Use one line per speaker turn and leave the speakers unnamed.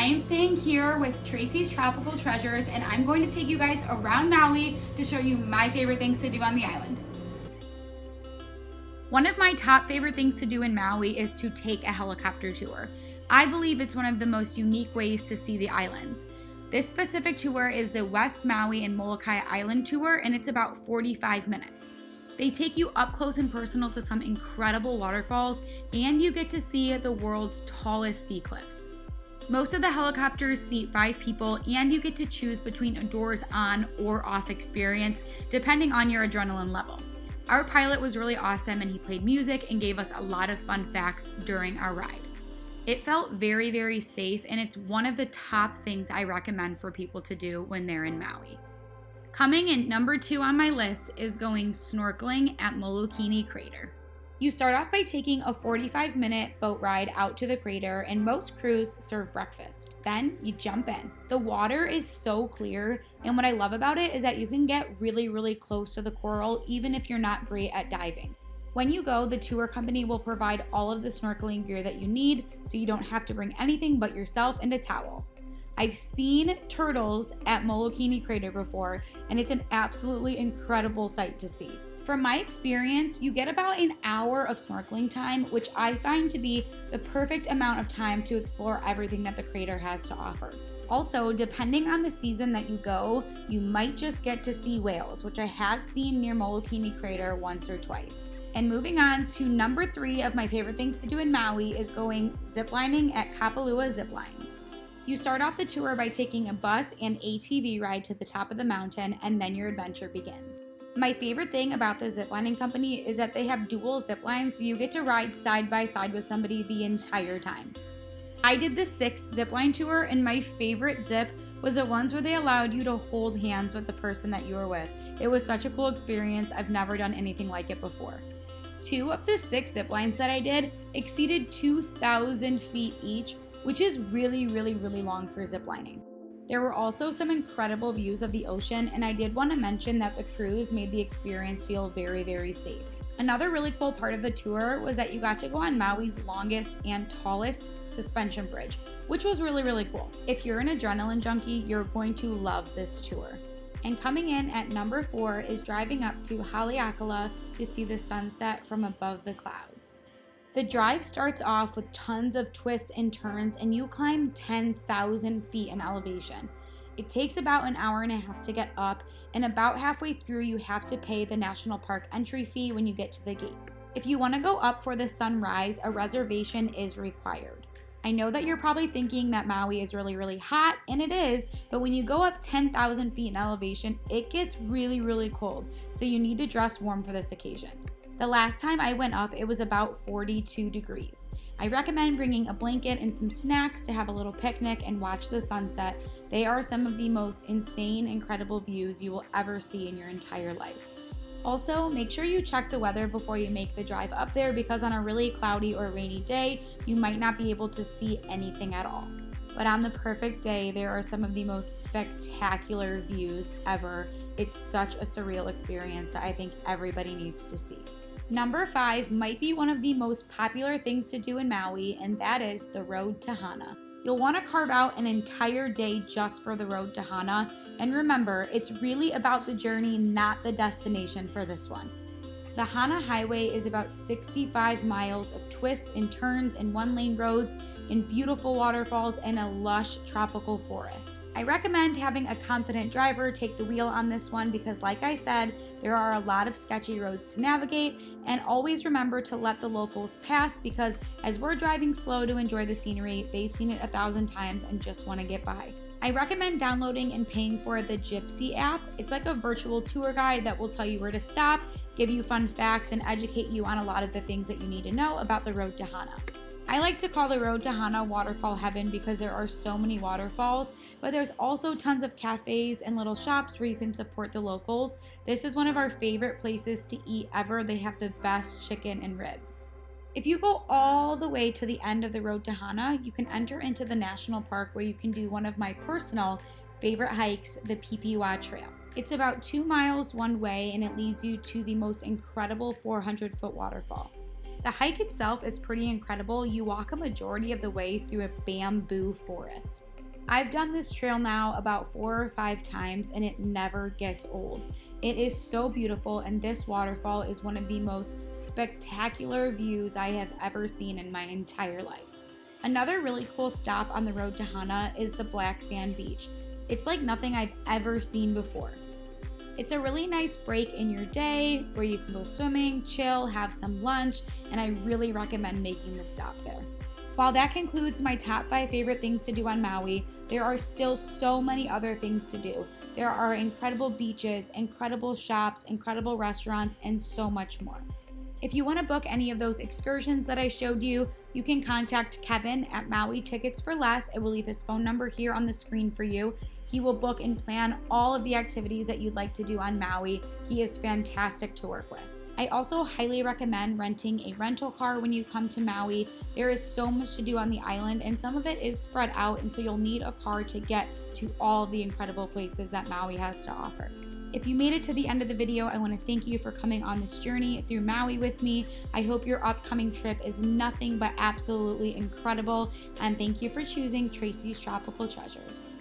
am staying here with Tracy's Tropical Treasures, and I'm going to take you guys around Maui to show you my favorite things to do on the island. One of my top favorite things to do in Maui is to take a helicopter tour. I believe it's one of the most unique ways to see the islands. This specific tour is the West Maui and Molokai Island Tour, and it's about 45 minutes. They take you up close and personal to some incredible waterfalls, and you get to see the world's tallest sea cliffs. Most of the helicopters seat 5 people, and you get to choose between a doors on or off experience, depending on your adrenaline level. Our pilot was really awesome, and he played music and gave us a lot of fun facts during our ride. It felt very, very safe, and it's one of the top things I recommend for people to do when they're in Maui. Coming in number 2 on my list is going snorkeling at Molokini Crater. You start off by taking a 45-minute boat ride out to the crater, and most crews serve breakfast. Then you jump in. The water is so clear, and what I love about it is that you can get really, really close to the coral even if you're not great at diving. When you go, the tour company will provide all of the snorkeling gear that you need, so you don't have to bring anything but yourself and a towel. I've seen turtles at Molokini Crater before, and it's an absolutely incredible sight to see. From my experience, you get about an hour of snorkeling time, which I find to be the perfect amount of time to explore everything that the crater has to offer. Also, depending on the season that you go, you might just get to see whales, which I have seen near Molokini Crater once or twice. And moving on to number 3 of my favorite things to do in Maui is going ziplining at Kapalua Ziplines. You start off the tour by taking a bus and ATV ride to the top of the mountain, and then your adventure begins. My favorite thing about the ziplining company is that they have dual ziplines, so you get to ride side by side with somebody the entire time. I did the 6th zipline tour, and my favorite zip was the ones where they allowed you to hold hands with the person that you were with. It was such a cool experience. I've never done anything like it before. 2 of the 6 ziplines that I did exceeded 2,000 feet each, which is really, really, really long for ziplining. There were also some incredible views of the ocean, and I did want to mention that the cruise made the experience feel very, very safe. Another really cool part of the tour was that you got to go on Maui's longest and tallest suspension bridge, which was really, really cool. If you're an adrenaline junkie, you're going to love this tour. And coming in at number 4 is driving up to Haleakala to see the sunset from above the clouds. The drive starts off with tons of twists and turns, and you climb 10,000 feet in elevation. It takes about an hour and a half to get up, and about halfway through you have to pay the national park entry fee when you get to the gate. If you want to go up for the sunrise, a reservation is required. I know that you're probably thinking that Maui is really, really hot, and it is, but when you go up 10,000 feet in elevation, it gets really, really cold, so you need to dress warm for this occasion. The last time I went up, it was about 42 degrees. I recommend bringing a blanket and some snacks to have a little picnic and watch the sunset. They are some of the most insane, incredible views you will ever see in your entire life. Also, make sure you check the weather before you make the drive up there, because on a really cloudy or rainy day, you might not be able to see anything at all. But on the perfect day, there are some of the most spectacular views ever. It's such a surreal experience that I think everybody needs to see. Number 5 might be one of the most popular things to do in Maui, and that is the road to Hana. You'll want to carve out an entire day just for the road to Hana, and remember, it's really about the journey, not the destination for this one. The Hana Highway is about 65 miles of twists and turns and one-lane roads and beautiful waterfalls and a lush tropical forest. I recommend having a confident driver take the wheel on this one because, like I said, there are a lot of sketchy roads to navigate, and always remember to let the locals pass, because as we're driving slow to enjoy the scenery, they've seen it 1,000 times and just want to get by. I recommend downloading and paying for the Gypsy app. It's like a virtual tour guide that will tell you where to stop, give you fun facts, and educate you on a lot of the things that you need to know about the road to Hana. I like to call the road to Hana waterfall heaven because there are so many waterfalls, but there's also tons of cafes and little shops where you can support the locals. This is one of our favorite places to eat ever. They have the best chicken and ribs. If you go all the way to the end of the road to Hana, you can enter into the national park where you can do one of my personal favorite hikes, the Pipiwa Trail. It's about 2 miles one way, and it leads you to the most incredible 400-foot waterfall. The hike itself is pretty incredible. You walk a majority of the way through a bamboo forest. I've done this trail now about 4 or 5 times and it never gets old. It is so beautiful, and this waterfall is one of the most spectacular views I have ever seen in my entire life. Another really cool stop on the road to Hana is the Black Sand Beach. It's like nothing I've ever seen before. It's a really nice break in your day where you can go swimming, chill, have some lunch, and I really recommend making the stop there. While that concludes my top 5 favorite things to do on Maui, there are still so many other things to do. There are incredible beaches, incredible shops, incredible restaurants, and so much more. If you want to book any of those excursions that I showed you, you can contact Kevin at Maui Tickets for Less. I will leave his phone number here on the screen for you. He will book and plan all of the activities that you'd like to do on Maui. He is fantastic to work with. I also highly recommend renting a rental car when you come to Maui. There is so much to do on the island, and some of it is spread out, and so you'll need a car to get to all the incredible places that Maui has to offer. If you made it to the end of the video, I want to thank you for coming on this journey through Maui with me. I hope your upcoming trip is nothing but absolutely incredible, and thank you for choosing Tracy's Tropical Treasures.